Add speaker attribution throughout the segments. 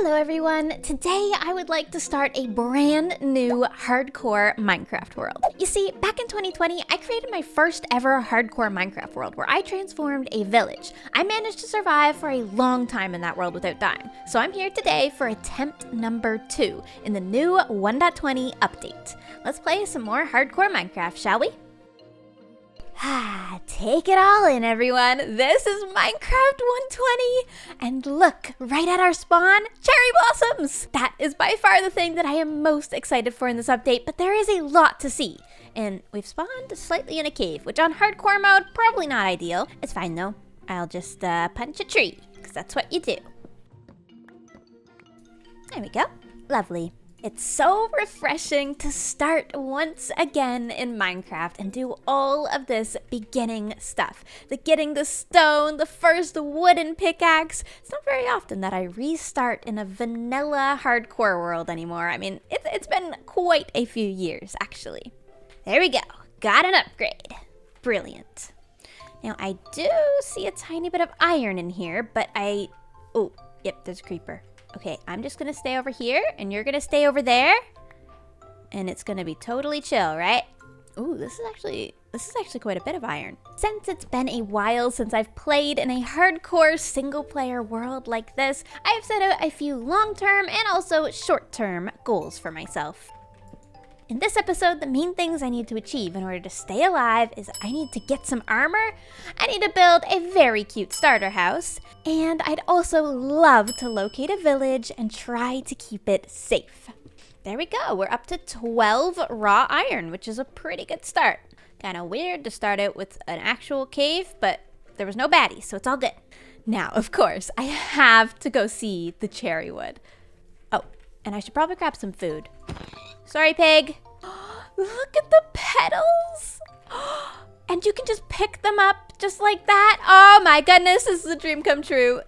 Speaker 1: Hello everyone! Today I would like to start a brand new hardcore Minecraft world. You see, back in 2020, I created my first ever hardcore Minecraft world where I transformed a village. I managed to survive for a long time in that world without dying. So I'm here today for attempt number 2 in the new 1.20 update. Let's play some more hardcore Minecraft, shall we? Take it all in, everyone. This is Minecraft 1.20, and look, right at our spawn, cherry blossoms! That is by far the thing that I am most excited for in this update, but there is a lot to see. And we've spawned slightly in a cave, which on hardcore mode, probably not ideal. It's fine though. I'll just punch a tree, because that's what you do. There we go. Lovely. It's so refreshing to start once again in Minecraft and do all of this beginning stuff. Getting the stone, the first wooden pickaxe. It's not very often that I restart in a vanilla hardcore world anymore. I mean, it's been quite a few years, actually. There we go. Got an upgrade. Brilliant. Now, I do see a tiny bit of iron in here, but oh, yep, there's a creeper. Okay, I'm just gonna stay over here, and you're gonna stay over there, and it's gonna be totally chill, right? Ooh, this is actually quite a bit of iron. Since it's been a while since I've played in a hardcore single-player world like this, I have set out a few long-term and also short-term goals for myself. In this episode, the main things I need to achieve in order to stay alive is I need to get some armor, I need to build a very cute starter house, and I'd also love to locate a village and try to keep it safe. There we go, we're up to 12 raw iron, which is a pretty good start. Kinda weird to start out with an actual cave, but there was no baddies, so it's all good. Now, of course, I have to go see the cherry wood. Oh, and I should probably grab some food. Sorry, pig. Look at the petals. And you can just pick them up just like that. Oh my goodness, this is a dream come true.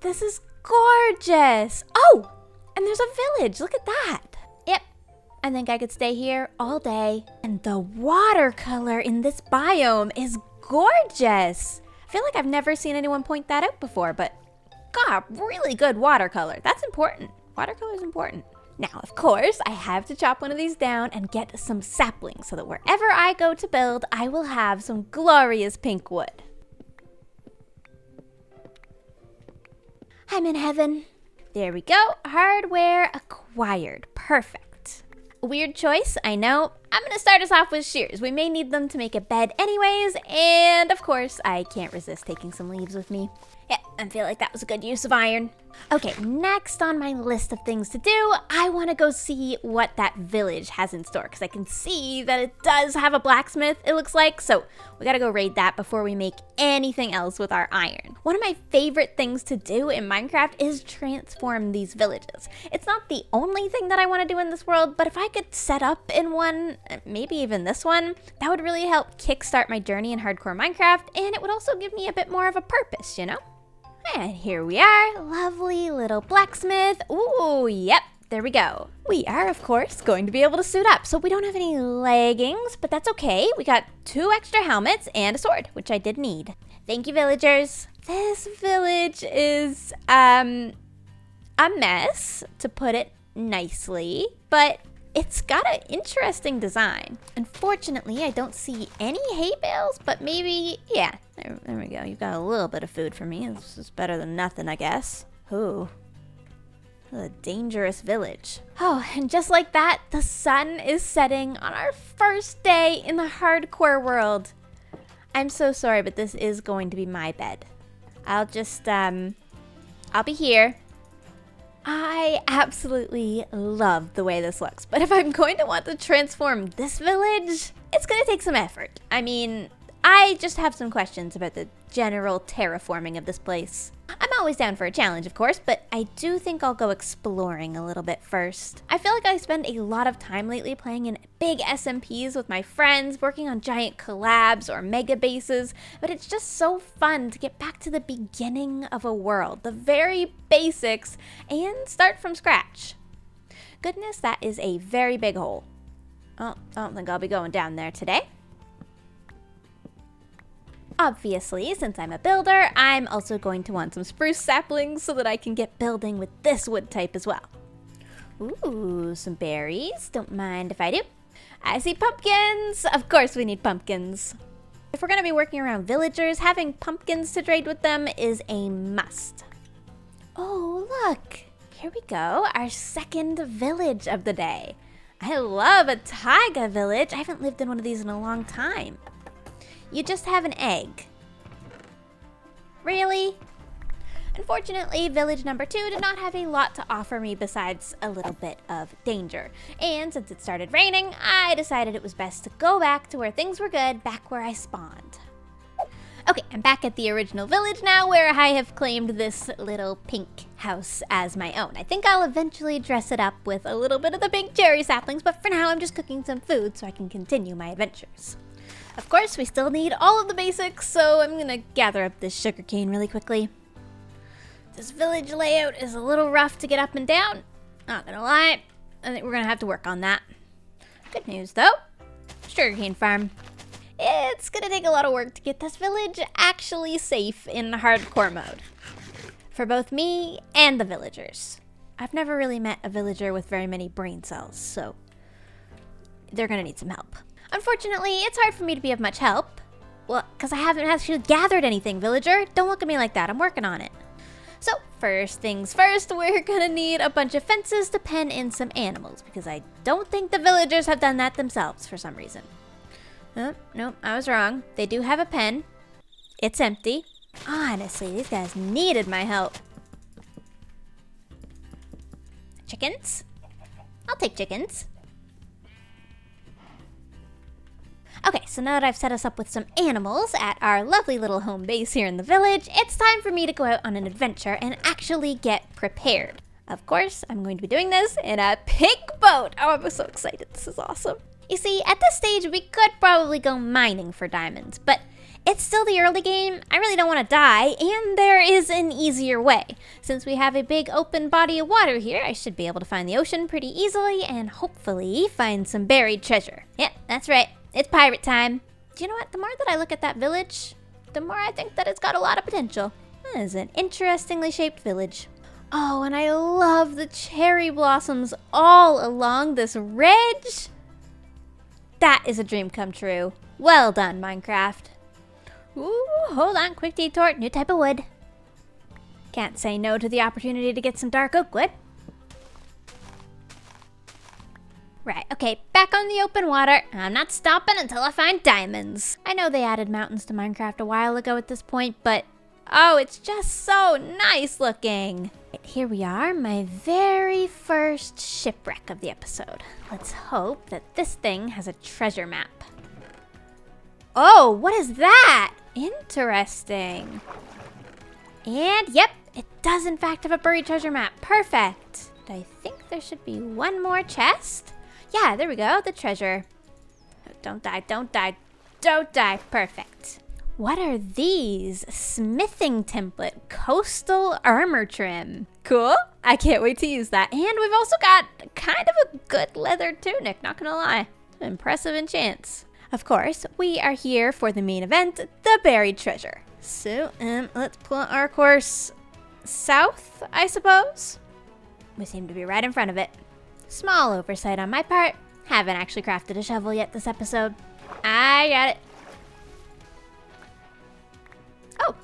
Speaker 1: This is gorgeous. Oh, and there's a village. Look at that. Yep, I think I could stay here all day. And the watercolor in this biome is gorgeous. I feel like I've never seen anyone point that out before, but God, really good watercolor. That's important. Watercolor is important. Now, of course, I have to chop one of these down and get some saplings so that wherever I go to build, I will have some glorious pink wood. I'm in heaven. There we go. Hardware acquired. Perfect. Weird choice, I know. I'm gonna start us off with shears. We may need them to make a bed anyways, and of course, I can't resist taking some leaves with me. Yeah, I feel like that was a good use of iron. Okay, next on my list of things to do, I want to go see what that village has in store, because I can see that it does have a blacksmith, it looks like, so we gotta go raid that before we make anything else with our iron. One of my favorite things to do in Minecraft is transform these villages. It's not the only thing that I want to do in this world, but if I could set up in one, maybe even this one, that would really help kickstart my journey in hardcore Minecraft, and it would also give me a bit more of a purpose, you know? And here we are, lovely little blacksmith. Ooh, yep, there we go. We are, of course, going to be able to suit up. So we don't have any leggings, but that's okay. We got 2 extra helmets and a sword, which I did need. Thank you, villagers. This village is, a mess, to put it nicely, but it's got an interesting design. Unfortunately, I don't see any hay bales, but maybe, yeah, there we go. You've got a little bit of food for me. This is better than nothing, I guess. Ooh, a dangerous village. Oh, and just like that, the sun is setting on our first day in the hardcore world. I'm so sorry, but this is going to be my bed. I'll just, I'll be here. I absolutely love the way this looks, but if I'm going to want to transform this village, it's going to take some effort. I mean, I just have some questions about the general terraforming of this place. I'm always down for a challenge, of course, but I do think I'll go exploring a little bit first. I feel like I spend a lot of time lately playing in big SMPs with my friends, working on giant collabs or mega bases, but it's just so fun to get back to the beginning of a world, the very basics, and start from scratch. Goodness, that is a very big hole. Oh, I don't think I'll be going down there today. Obviously, since I'm a builder, I'm also going to want some spruce saplings so that I can get building with this wood type as well. Ooh, some berries. Don't mind if I do. I see pumpkins. Of course we need pumpkins. If we're going to be working around villagers, having pumpkins to trade with them is a must. Oh, look. Here we go. Our second village of the day. I love a taiga village. I haven't lived in one of these in a long time. You just have an egg. Really? Unfortunately, village number 2 did not have a lot to offer me besides a little bit of danger. And since it started raining, I decided it was best to go back to where things were good, back where I spawned. Okay, I'm back at the original village now, where I have claimed this little pink house as my own. I think I'll eventually dress it up with a little bit of the pink cherry saplings, but for now I'm just cooking some food so I can continue my adventures. Of course, we still need all of the basics, so I'm gonna gather up this sugarcane really quickly. This village layout is a little rough to get up and down. Not gonna lie, I think we're gonna have to work on that. Good news though, sugarcane farm. It's gonna take a lot of work to get this village actually safe in hardcore mode. For both me and the villagers. I've never really met a villager with very many brain cells, so they're gonna need some help. Unfortunately, it's hard for me to be of much help. Well, because I haven't actually gathered anything, villager. Don't look at me like that, I'm working on it. So, first things first, we're gonna need a bunch of fences to pen in some animals, because I don't think the villagers have done that themselves for some reason. Oh, nope, I was wrong. They do have a pen. It's empty. Honestly, these guys needed my help. Chickens? I'll take chickens. Okay, so now that I've set us up with some animals at our lovely little home base here in the village, it's time for me to go out on an adventure and actually get prepared. Of course, I'm going to be doing this in a pink boat. Oh, I'm so excited. This is awesome. You see, at this stage, we could probably go mining for diamonds, but it's still the early game. I really don't want to die, and there is an easier way. Since we have a big open body of water here, I should be able to find the ocean pretty easily and hopefully find some buried treasure. Yep, that's right. It's pirate time. Do you know what? The more that I look at that village, the more I think that it's got a lot of potential. That is an interestingly shaped village. Oh, and I love the cherry blossoms all along this ridge. That is a dream come true. Well done, Minecraft. Ooh, hold on, quick detour, new type of wood. Can't say no to the opportunity to get some dark oak wood. Right, okay, back on the open water. I'm not stopping until I find diamonds. I know they added mountains to Minecraft a while ago at this point, but oh, it's just so nice looking. Here we are, my very first shipwreck of the episode. Let's hope that this thing has a treasure map. Oh, what is that? Interesting. And yep, it does in fact have a buried treasure map. Perfect. I think there should be one more chest. Yeah, there we go, the treasure. Don't die, don't die, don't die. Perfect. What are these? Smithing template, coastal armor trim. Cool. I can't wait to use that. And we've also got kind of a good leather tunic, not gonna lie. Impressive enchants. Of course, we are here for the main event, the buried treasure. So, let's plot our course south, I suppose. We seem to be right in front of it. Small oversight on my part. Haven't actually crafted a shovel yet this episode. I got it. Oh,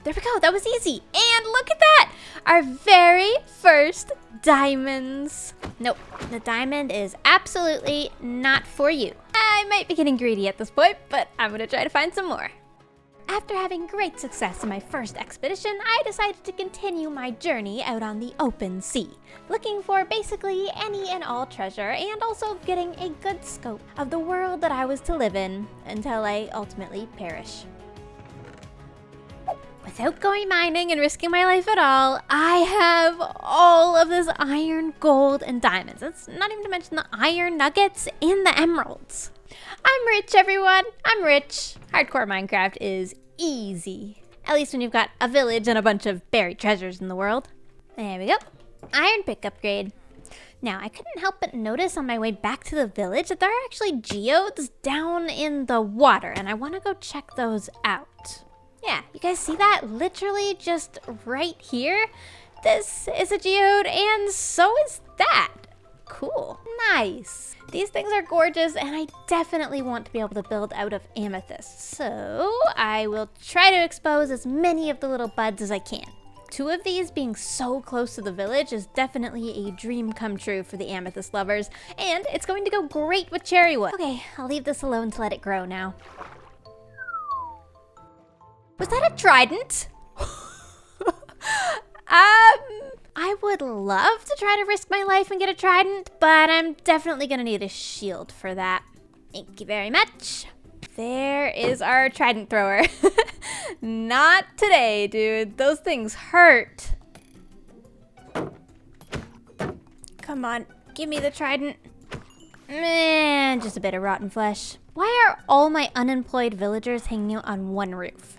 Speaker 1: there we go. That was easy. And look at that. Our very first diamonds. Nope, the diamond is absolutely not for you. I might be getting greedy at this point, but I'm gonna try to find some more. After having great success in my first expedition, I decided to continue my journey out on the open sea, looking for basically any and all treasure and also getting a good scope of the world that I was to live in until I ultimately perish. Without going mining and risking my life at all, I have all of this iron, gold, and diamonds. That's not even to mention the iron nuggets and the emeralds. I'm rich, everyone. I'm rich. Hardcore Minecraft is easy. At least when you've got a village and a bunch of buried treasures in the world. There we go. Iron pick upgrade. Now, I couldn't help but notice on my way back to the village that there are actually geodes down in the water, and I want to go check those out. Yeah, you guys see that? Literally just right here. This is a geode and so is that. Cool. Nice. These things are gorgeous and I definitely want to be able to build out of amethyst. So I will try to expose as many of the little buds as I can. 2 of these being so close to the village is definitely a dream come true for the amethyst lovers, and it's going to go great with cherry wood. Okay, I'll leave this alone to let it grow now. Was that a trident? I would love to try to risk my life and get a trident, but I'm definitely gonna need a shield for that. Thank you very much. There is our trident thrower. Not today, dude. Those things hurt. Come on, give me the trident. Man, just a bit of rotten flesh. Why are all my unemployed villagers hanging out on one roof?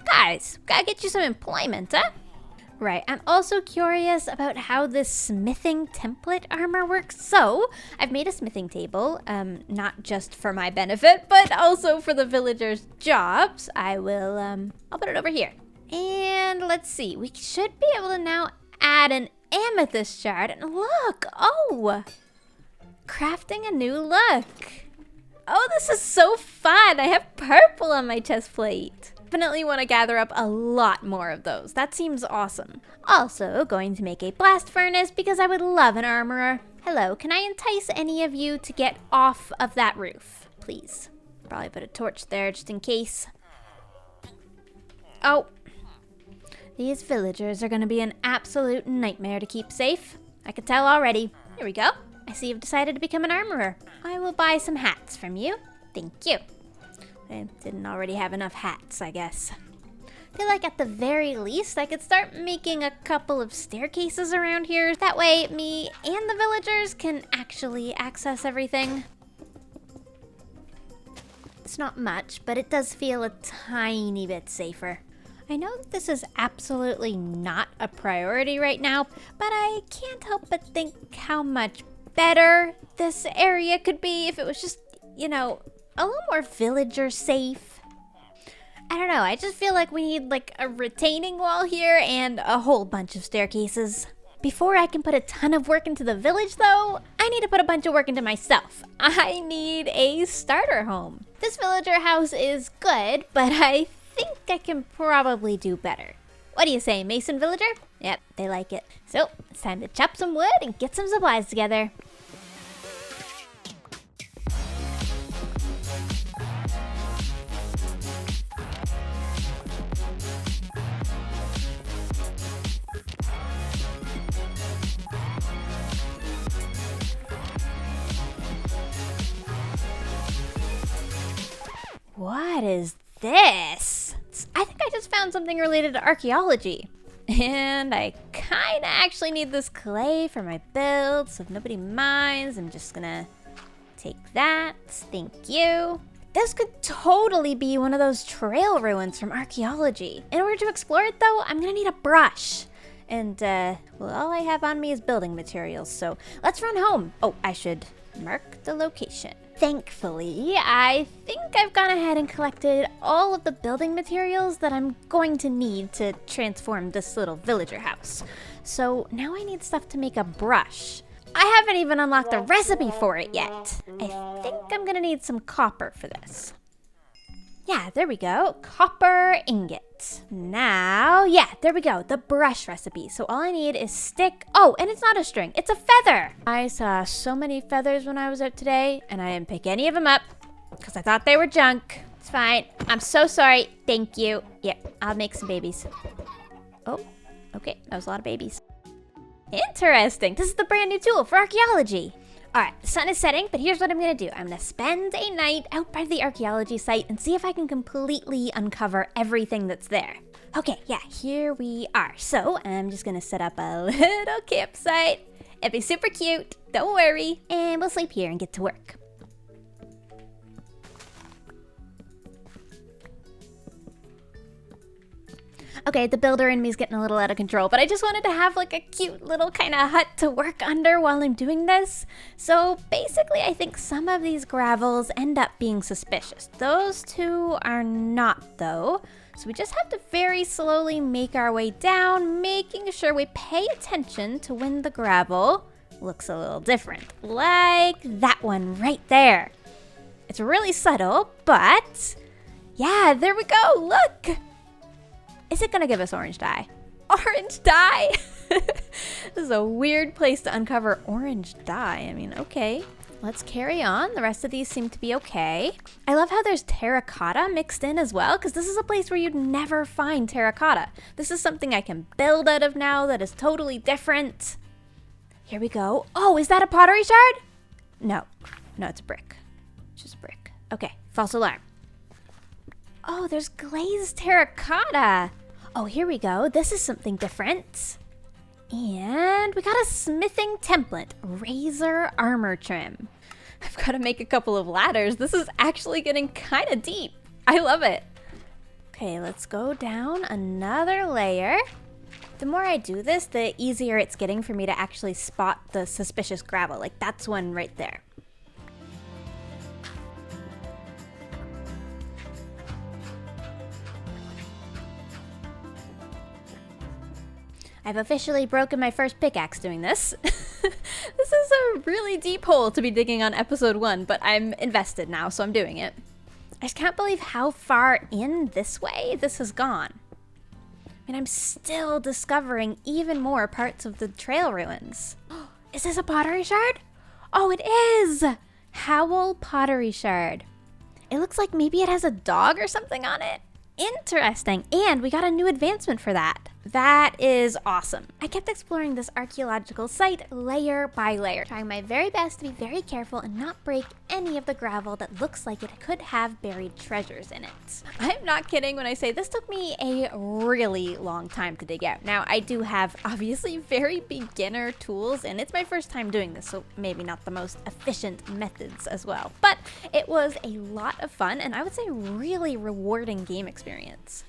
Speaker 1: Guys, gotta get you some employment, huh? Right, I'm also curious about how this smithing template armor works. So, I've made a smithing table, not just for my benefit, but also for the villagers' jobs. I'll put it over here. And let's see, we should be able to now add an amethyst shard. And look, oh, crafting a new look. Oh, this is so fun. I have purple on my chest plate. Definitely want to gather up a lot more of those. That seems awesome. Also going to make a blast furnace because I would love an armorer. Hello, can I entice any of you to get off of that roof, please? Probably put a torch there just in case. Oh, these villagers are going to be an absolute nightmare to keep safe. I can tell already. Here we go. I see you've decided to become an armorer. I will buy some hats from you. Thank you. I didn't already have enough hats, I guess. I feel like at the very least, I could start making a couple of staircases around here. That way, me and the villagers can actually access everything. It's not much, but it does feel a tiny bit safer. I know that this is absolutely not a priority right now, but I can't help but think how much better this area could be if it was just, you know, a little more villager safe. I don't know, I just feel like we need like a retaining wall here and a whole bunch of staircases. Before I can put a ton of work into the village though, I need to put a bunch of work into myself. I need a starter home. This villager house is good, but I think I can probably do better. What do you say, Mason villager? Yep, they like it. So, it's time to chop some wood and get some supplies together. What is this? I think I just found something related to archaeology. And I kinda actually need this clay for my build, so if nobody minds, I'm just gonna take that. Thank you. This could totally be one of those trail ruins from archaeology. In order to explore it though, I'm gonna need a brush. And well, all I have on me is building materials, so let's run home. Oh, I should mark the location. Thankfully, I think I've gone ahead and collected all of the building materials that I'm going to need to transform this little villager house. So now I need stuff to make a brush. I haven't even unlocked the recipe for it yet. I think I'm gonna need some copper for this. Yeah, there we go. Copper ingot. Now, yeah, there we go. The brush recipe. So all I need is stick. Oh, and it's not a string. It's a feather. I saw so many feathers when I was out today, and I didn't pick any of them up because I thought they were junk. It's fine. I'm so sorry. Thank you. Yep, I'll make some babies. Oh, okay. That was a lot of babies. Interesting. This is the brand new tool for archaeology. All right, the sun is setting, but here's what I'm gonna do. I'm gonna spend a night out by the archaeology site and see if I can completely uncover everything that's there. Okay, yeah, here we are. So I'm just gonna set up a little campsite. It'll be super cute, don't worry. And we'll sleep here and get to work. Okay, the builder in me is getting a little out of control, but I just wanted to have like a cute little kind of hut to work under while I'm doing this. So basically, I think some of these gravels end up being suspicious. Those two are not though. So we just have to very slowly make our way down, making sure we pay attention to when the gravel looks a little different. Like that one right there. It's really subtle, but yeah, there we go. Look. Is it gonna give us orange dye? Orange dye! This is a weird place to uncover orange dye. I mean, okay. Let's carry on. The rest of these seem to be okay. I love how there's terracotta mixed in as well, because this is a place where you'd never find terracotta. This is something I can build out of now that is totally different. Here we go. Oh, is that a pottery shard? No. No, it's a brick. It's just a brick. Okay, false alarm. Oh, there's glazed terracotta. Oh, here we go. This is something different. And we got a smithing template, razor armor trim. I've got to make a couple of ladders. This is actually getting kind of deep. I love it. Okay, let's go down another layer. The more I do this, the easier it's getting for me to actually spot the suspicious gravel. Like that's one right there. I've officially broken my first pickaxe doing this. This is a really deep hole to be digging on episode 1, but I'm invested now, so I'm doing it. I just can't believe how far in this way this has gone. I mean, I'm still discovering even more parts of the trail ruins. Is this a pottery shard? Oh, it is! Howl pottery shard. It looks like maybe it has a dog or something on it. Interesting. And we got a new advancement for that. That is awesome. I kept exploring this archaeological site layer by layer, trying my very best to be very careful and not break any of the gravel that looks like it could have buried treasures in it. I'm not kidding when I say this took me a really long time to dig out. Now, I do have obviously very beginner tools, and it's my first time doing this, so maybe not the most efficient methods as well. But it was a lot of fun, and I would say really rewarding game experience.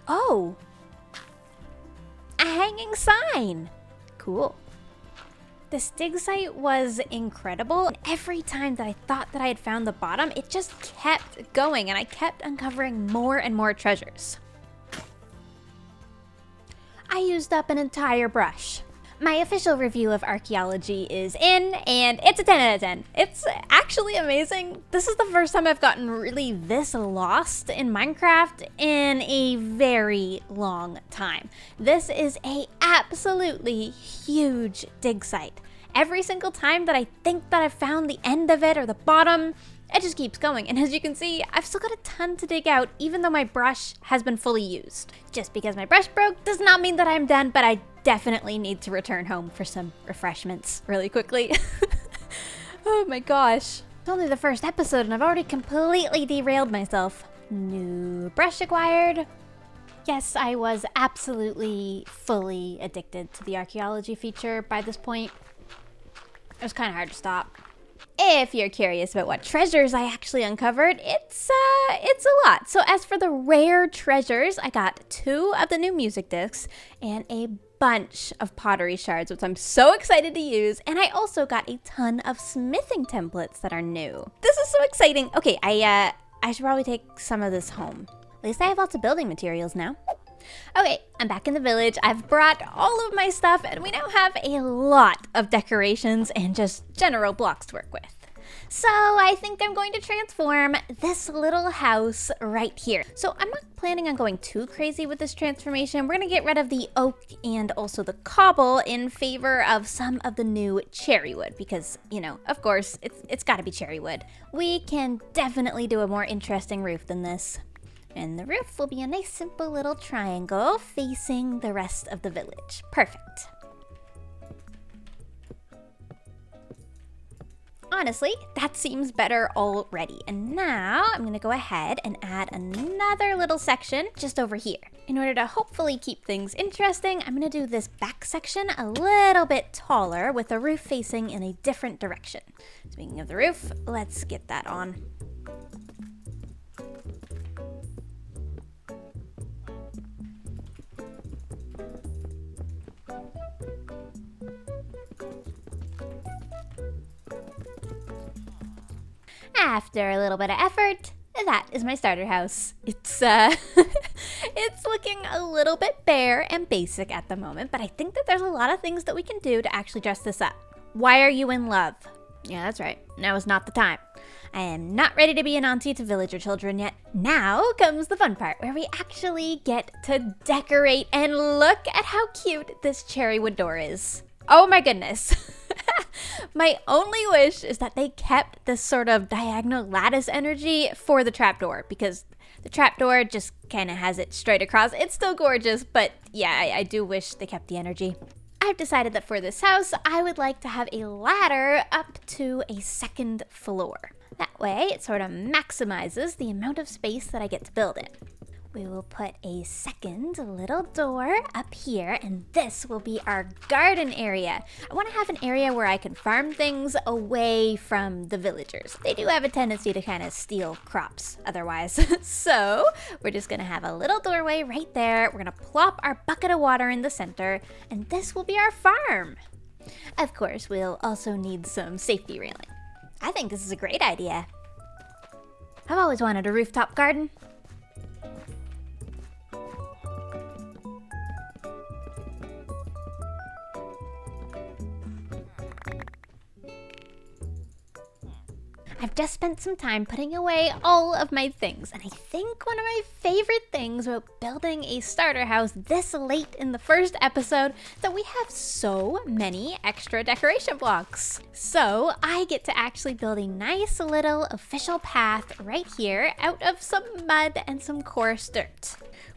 Speaker 1: Oh! A hanging sign! Cool. This dig site was incredible. And every time that I thought that I had found the bottom, it just kept going and I kept uncovering more and more treasures. I used up an entire brush. My official review of archaeology is in, and it's a 10 out of 10. It's actually amazing. This is the first time I've gotten really this lost in Minecraft in a very long time. This is a absolutely huge dig site. Every single time that I think that I've found the end of it or the bottom, it just keeps going. And as you can see, I've still got a ton to dig out, even though my brush has been fully used. Just because my brush broke does not mean that I'm done, but I definitely need to return home for some refreshments really quickly. Oh my gosh. It's only the first episode and I've already completely derailed myself. New brush acquired. Yes, I was absolutely fully addicted to the archaeology feature by this point. It was kind of hard to stop. If you're curious about what treasures I actually uncovered, it's a lot. So as for the rare treasures, I got 2 of the new music discs and a bunch of pottery shards, which I'm so excited to use. And I also got a ton of smithing templates that are new. This is so exciting. Okay, I should probably take some of this home. At least I have lots of building materials now. Okay, I'm back in the village. I've brought all of my stuff and we now have a lot of decorations and just general blocks to work with. So I think I'm going to transform this little house right here. So I'm not planning on going too crazy with this transformation. We're gonna get rid of the oak and also the cobble in favor of some of the new cherry wood because, you know, of course, it's gotta be cherry wood. We can definitely do a more interesting roof than this. And the roof will be a nice simple little triangle facing the rest of the village. Perfect. Honestly, that seems better already. And now I'm gonna go ahead and add another little section just over here. In order to hopefully keep things interesting, I'm gonna do this back section a little bit taller with the roof facing in a different direction. Speaking of the roof, let's get that on. After a little bit of effort, that is my starter house. It's it's looking a little bit bare and basic at the moment, but I think that there's a lot of things that we can do to actually dress this up. Why are you in love? Yeah, that's right. Now is not the time. I am not ready to be an auntie to villager children yet. Now comes the fun part where we actually get to decorate, and look at how cute this cherry wood door is. Oh my goodness. My only wish is that they kept this sort of diagonal lattice energy for the trapdoor, because the trapdoor just kind of has it straight across. It's still gorgeous, but yeah, I do wish they kept the energy. I've decided that for this house, I would like to have a ladder up to a second floor. That way, it sort of maximizes the amount of space that I get to build in. We will put a second little door up here, and this will be our garden area. I want to have an area where I can farm things away from the villagers. They do have a tendency to kind of steal crops otherwise. So we're just going to have a little doorway right there. We're going to plop our bucket of water in the center, and this will be our farm. Of course, we'll also need some safety railing. I think this is a great idea. I've always wanted a rooftop garden. I've just spent some time putting away all of my things, and I think one of my favorite things about building a starter house this late in the first episode is that we have so many extra decoration blocks. So I get to actually build a nice little official path right here out of some mud and some coarse dirt.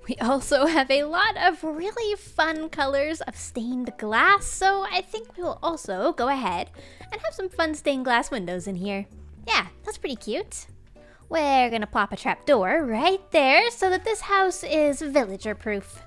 Speaker 1: We also have a lot of really fun colors of stained glass, so I think we will also go ahead and have some fun stained glass windows in here. Yeah, that's pretty cute. We're gonna plop a trapdoor right there so that this house is villager proof.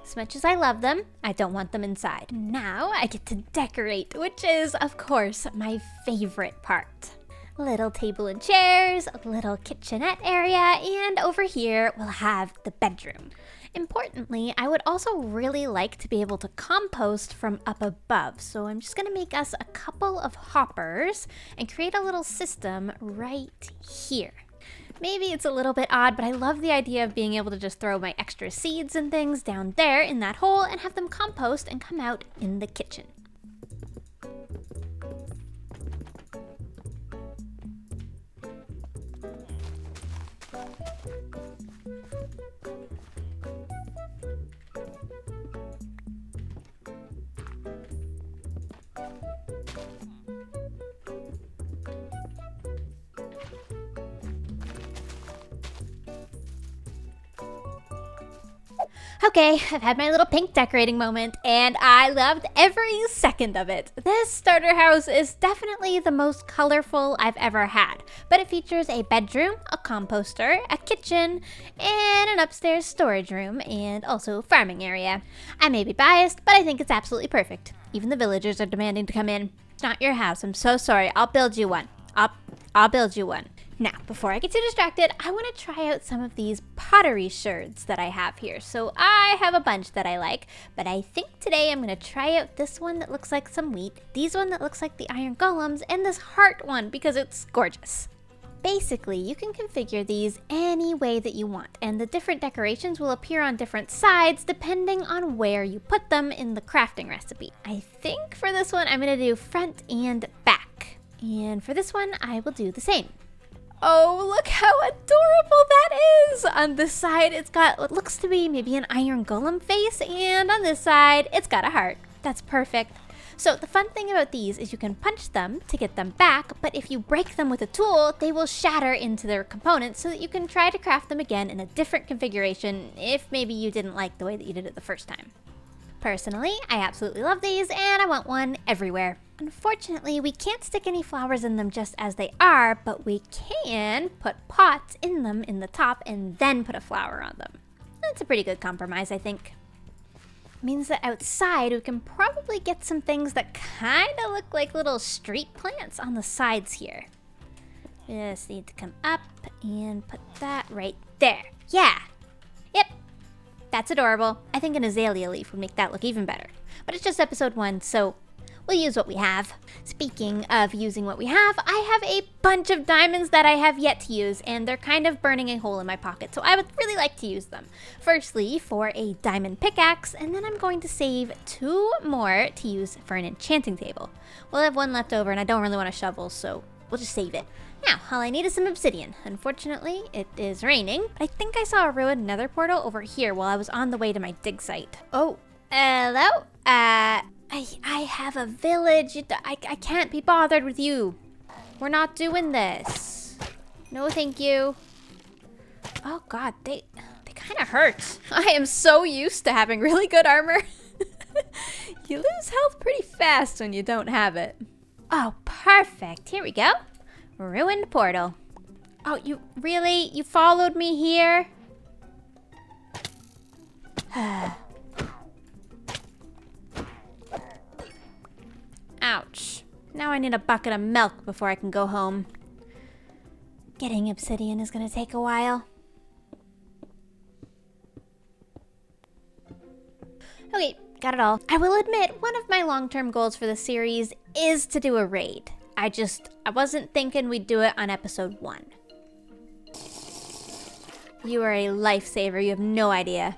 Speaker 1: As much as I love them, I don't want them inside. Now I get to decorate, which is, of course, my favorite part. Little table and chairs, a little kitchenette area, and over here we'll have the bedroom. Importantly, I would also really like to be able to compost from up above, so I'm just gonna make us a couple of hoppers and create a little system right here. Maybe it's a little bit odd, but I love the idea of being able to just throw my extra seeds and things down there in that hole and have them compost and come out in the kitchen. Okay, I've had my little pink decorating moment, and I loved every second of it. This starter house is definitely the most colorful I've ever had, but it features a bedroom, a composter, a kitchen, and an upstairs storage room, and also a farming area. I may be biased, but I think it's absolutely perfect. Even the villagers are demanding to come in. It's not your house, I'm so sorry. I'll build you one. I'll build you one. Now, before I get too distracted, I want to try out some of these pottery sherds that I have here. So I have a bunch that I like, but I think today I'm going to try out this one that looks like some wheat, these one that looks like the iron golems, and this heart one because it's gorgeous. Basically, you can configure these any way that you want, and the different decorations will appear on different sides depending on where you put them in the crafting recipe. I think for this one, I'm going to do front and back. And for this one, I will do the same. Oh, look how adorable that is! On this side, it's got what looks to be maybe an iron golem face, and on this side, it's got a heart. That's perfect. So the fun thing about these is you can punch them to get them back, but if you break them with a tool, they will shatter into their components so that you can try to craft them again in a different configuration if maybe you didn't like the way that you did it the first time. Personally, I absolutely love these, and I want one everywhere. Unfortunately, we can't stick any flowers in them just as they are, but we can put pots in them in the top and then put a flower on them. That's a pretty good compromise, I think. Means that outside we can probably get some things that kind of look like little street plants on the sides here. Just need to come up and put that right there. Yeah. Yep. That's adorable. I think an azalea leaf would make that look even better. But it's just episode 1, so we'll use what we have. Speaking of using what we have, I have a bunch of diamonds that I have yet to use, and they're kind of burning a hole in my pocket, so I would really like to use them. Firstly, for a diamond pickaxe, and then I'm going to save 2 more to use for an enchanting table. We'll have 1 left over, and I don't really want a shovel, so we'll just save it. Now, all I need is some obsidian. Unfortunately, it is raining. I think I saw a ruined nether portal over here while I was on the way to my dig site. Oh, hello? I have a village. I can't be bothered with you. We're not doing this. No, thank you. Oh God, they kind of hurt. I am so used to having really good armor. You lose health pretty fast when you don't have it. Oh, perfect. Here we go. Ruined portal. Oh, you followed me here? Ouch. Now I need a bucket of milk before I can go home. Getting obsidian is gonna take a while. Okay, got it all. I will admit, one of my long-term goals for the series is to do a raid. I wasn't thinking we'd do it on episode 1. You are a lifesaver, you have no idea.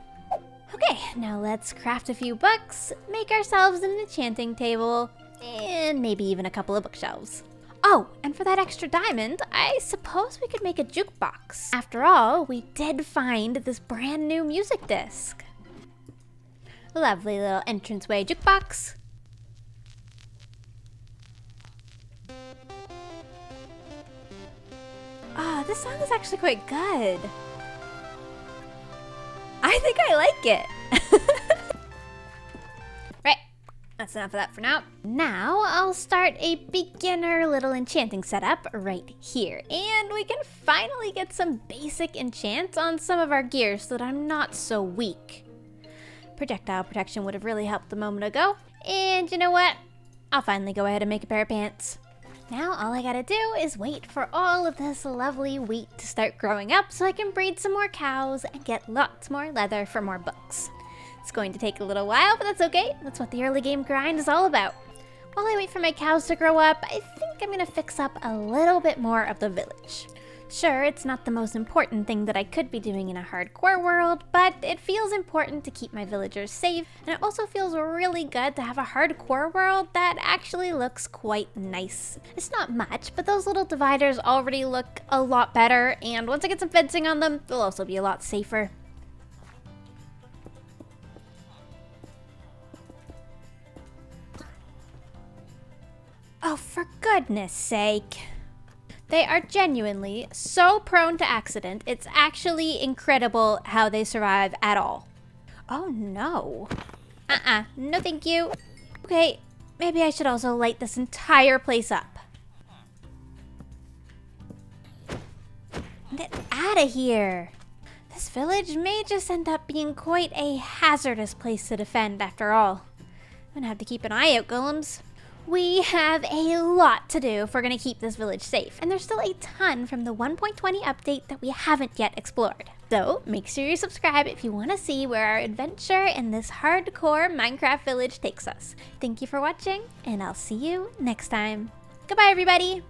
Speaker 1: Okay, now let's craft a few books, make ourselves an enchanting table, and maybe even a couple of bookshelves. Oh, and for that extra diamond, I suppose we could make a jukebox. After all, we did find this brand new music disc. Lovely little entranceway jukebox. Oh, this song is actually quite good. I think I like it. Right, that's enough of that for now. Now I'll start a beginner little enchanting setup right here. And we can finally get some basic enchants on some of our gear so that I'm not so weak. Projectile protection would have really helped a moment ago. And you know what? I'll finally go ahead and make a pair of pants. Now all I gotta do is wait for all of this lovely wheat to start growing up so I can breed some more cows and get lots more leather for more books. It's going to take a little while, but that's okay. That's what the early game grind is all about. While I wait for my cows to grow up, I think I'm gonna fix up a little bit more of the village. Sure, it's not the most important thing that I could be doing in a hardcore world, but it feels important to keep my villagers safe, and it also feels really good to have a hardcore world that actually looks quite nice. It's not much, but those little dividers already look a lot better, and once I get some fencing on them, they'll also be a lot safer. Oh, for goodness sake. They are genuinely so prone to accident, it's actually incredible how they survive at all. Oh no. No thank you. Okay, maybe I should also light this entire place up. Get out of here. This village may just end up being quite a hazardous place to defend after all. I'm gonna have to keep an eye out, golems. We have a lot to do if we're going to keep this village safe, and there's still a ton from the 1.20 update that we haven't yet explored. So make sure you subscribe if you want to see where our adventure in this hardcore Minecraft village takes us. Thank you for watching, and I'll see you next time. Goodbye, everybody!